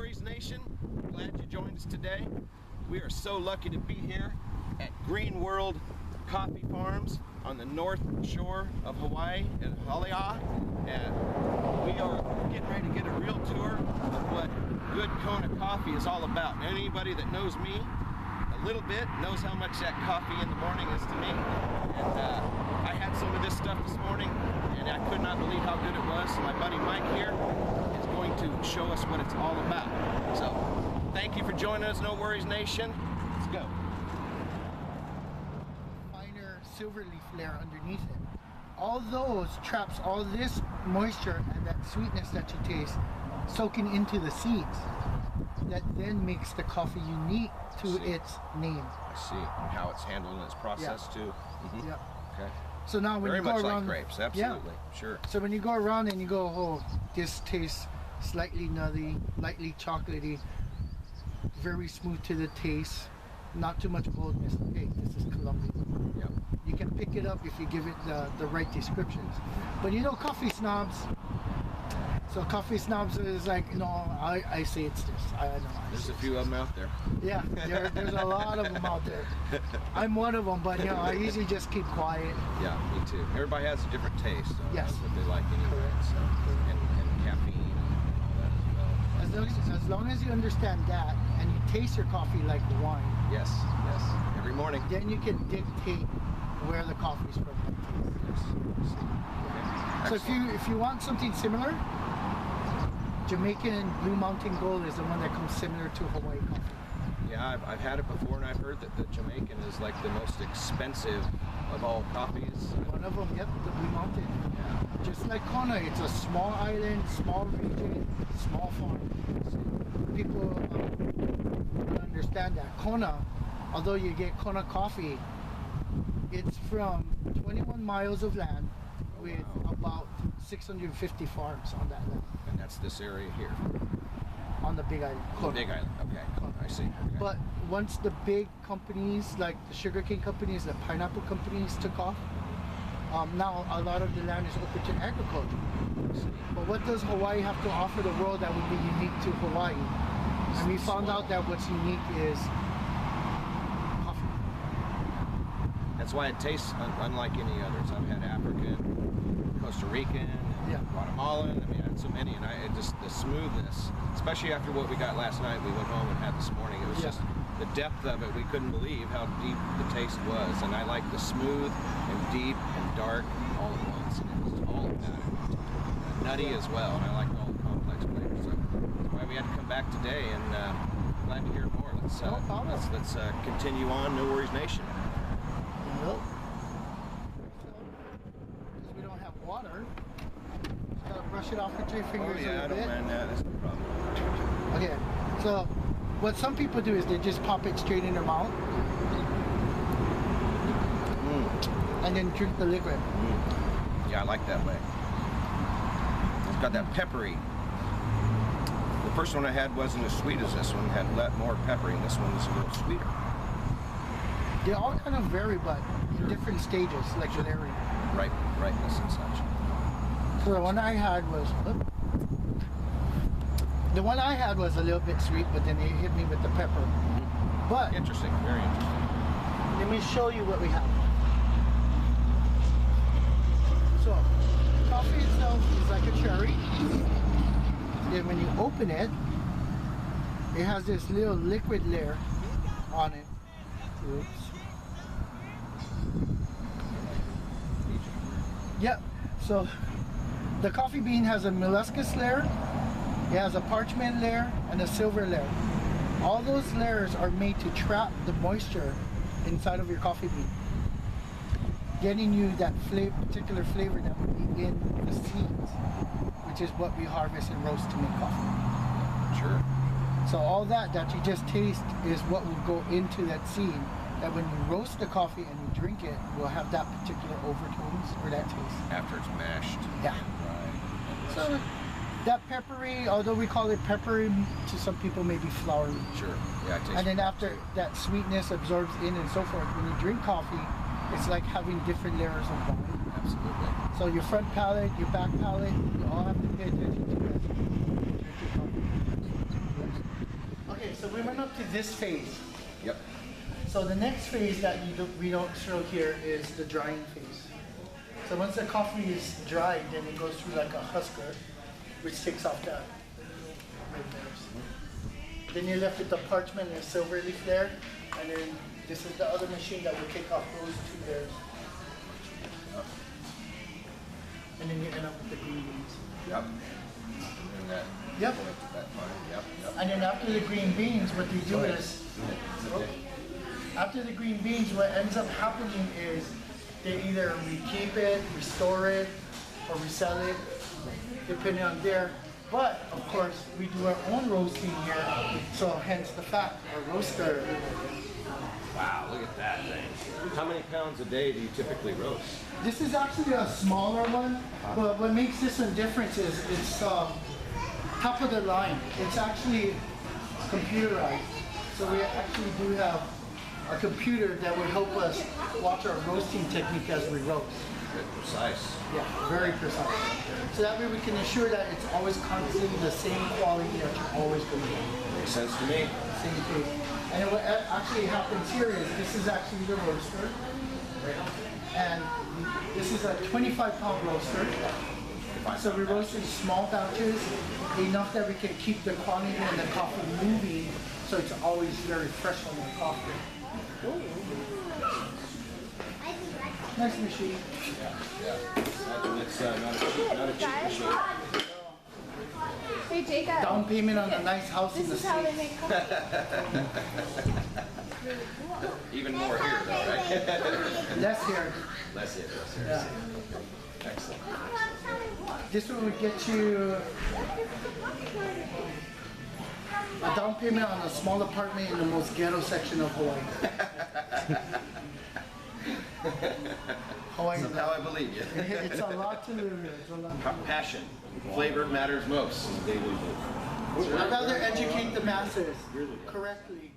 Worries Nation, glad you joined us today. We are so lucky to be here at Green World Coffee Farms on the north shore of Hawaii at Hawaiian, and we are getting ready to get a real tour of what good Kona coffee is all about. And anybody that knows me a little bit knows how much that coffee in the morning is to me. And I had some of this stuff this morning, and I could not believe how good it was. So my buddy Mike here is going to show us what it's all about. So thank you for joining us, No Worries Nation. Let's go. Finer silver leaf layer underneath it. All those traps all this moisture and that sweetness that you taste soaking into the seeds. That then makes the coffee unique to its name. I see. And how it's handled in its process too. Mm-hmm. Yeah. Okay. So now when Very you go much around, like grapes, absolutely. Yeah. Sure. So when you go around and you go, oh, this tastes slightly nutty, lightly chocolatey, very smooth to the taste, not too much boldness. Hey, this is Colombian. Yep. You can pick it up if you give it the right descriptions. But you know, coffee snobs. So coffee snobs is like, no, I say it's this. I know. There's a few of them out there. Yeah, there's a lot of them out there. I'm one of them, but you know, I usually just keep quiet. Yeah, me too. Everybody has a different taste. So yes. That's what they like anyway. So, and caffeine and all that as well. As long as you understand that and you taste your coffee like wine. Yes, yes. Every morning. Then you can dictate where the coffee's from. Yes. Okay. So if you want something similar, Jamaican Blue Mountain Gold is the one that comes similar to Hawaii coffee. Yeah, I've had it before, and I've heard that the Jamaican is like the most expensive of all coffees. One of them, yep, the Blue Mountain. Yeah. Just like Kona, it's a small island, small region, small farm. People don't understand that. Kona, although you get Kona coffee, it's from 21 miles of land with about 650 farms on that land. And that's this area here. On the Big Island. The Big Island, okay. I see. Okay. But once the big companies, like the sugarcane companies, the pineapple companies took off, now a lot of the land is open to agriculture. But what does Hawaii have to offer the world that would be unique to Hawaii? And we found out that what's unique is coffee. That's why it tastes unlike any others. I've had African, Costa Rican, Guatemalan. I mean, I had so many, and just the smoothness, especially after what we got last night. We went home and had this morning. It was just the depth of it. We couldn't believe how deep the taste was, and I like the smooth and deep and dark all at once, and it was all about it. Nutty as well, and I like all the complex flavors. So that's why we had to come back today, and glad to hear more. Let's continue on, No Worries Nation. Nope. Because we don't have water. Brush it off with your fingers. Oh yeah, I don't mind that. That's no problem. Okay, so what some people do is they just pop it straight in their mouth and then drink the liquid. Yeah, I like that way. It's got that peppery. The first one I had wasn't as sweet as this one. It had a lot more peppery, and this one is a little sweeter. They all kind of vary, but in different stages, like with area. Ripeness and such. So the one I had was a little bit sweet, but then it hit me with the pepper. But interesting, very interesting. Let me show you what we have. So coffee itself is like a cherry. Then when you open it, it has this little liquid layer on it. Oops. Yep. So the coffee bean has a molluscous layer, it has a parchment layer, and a silver layer. All those layers are made to trap the moisture inside of your coffee bean, getting you that particular flavor that would be in the seeds, which is what we harvest and roast to make coffee. Sure. So all that you just taste is what will go into that seed, that when you roast the coffee and you drink it, will have that particular overtones or that taste. After it's mashed. Yeah. Right. So that peppery, although we call it peppery, to some people maybe flowery. Sure. Yeah, it tastes. And then after that sweetness absorbs in and so forth, when you drink coffee, it's like having different layers of wine. Absolutely. So your front palate, your back palate, you all have to pay attention to that. so we went up to this phase. Yep. So the next phase that we don't show here is the drying phase. So once the coffee is dried, then it goes through like a husker, which takes off that red layers. Then you're left with the parchment and silver leaf layer, and then this is the other machine that will take off those 2 layers. And then you end up with the green beans. Yep. And that. Yep. That fine. Yep. Yep. And then after the green beans, what they do is, after the green beans, what ends up happening is they either keep it, restore it, or resell it, depending on their. But of course, we do our own roasting here, so hence the fact our roaster. Wow, look at that thing. How many pounds a day do you typically roast? This is actually a smaller one, but what makes this one different is it's top of the line. It's actually computerized. So we actually do have a computer that will help us watch our roasting technique as we roast. Good, precise. Yeah, very precise. So that way we can ensure that it's always constantly the same quality that you're always going to get. Makes sense to me. Same thing. And then what actually happens here is this is actually the roaster. And this is a 25-pound roaster. So we roast in small batches, enough that we can keep the quantity and the coffee moving, so it's always very fresh on the coffee. Nice machine. Yeah. It's not a cheap machine. Hey Jacob. Down payment on a nice house in the This is how they States. make coffee. Even more here, though, right? Less here. Less here. Yeah. Excellent. This one would get you a down payment on a small apartment in the most ghetto section of Hawaii. Hawaii. Somehow I believe you. It's a lot to lose. It's a lot. Passion. Flavor matters most. I'd rather educate the masses correctly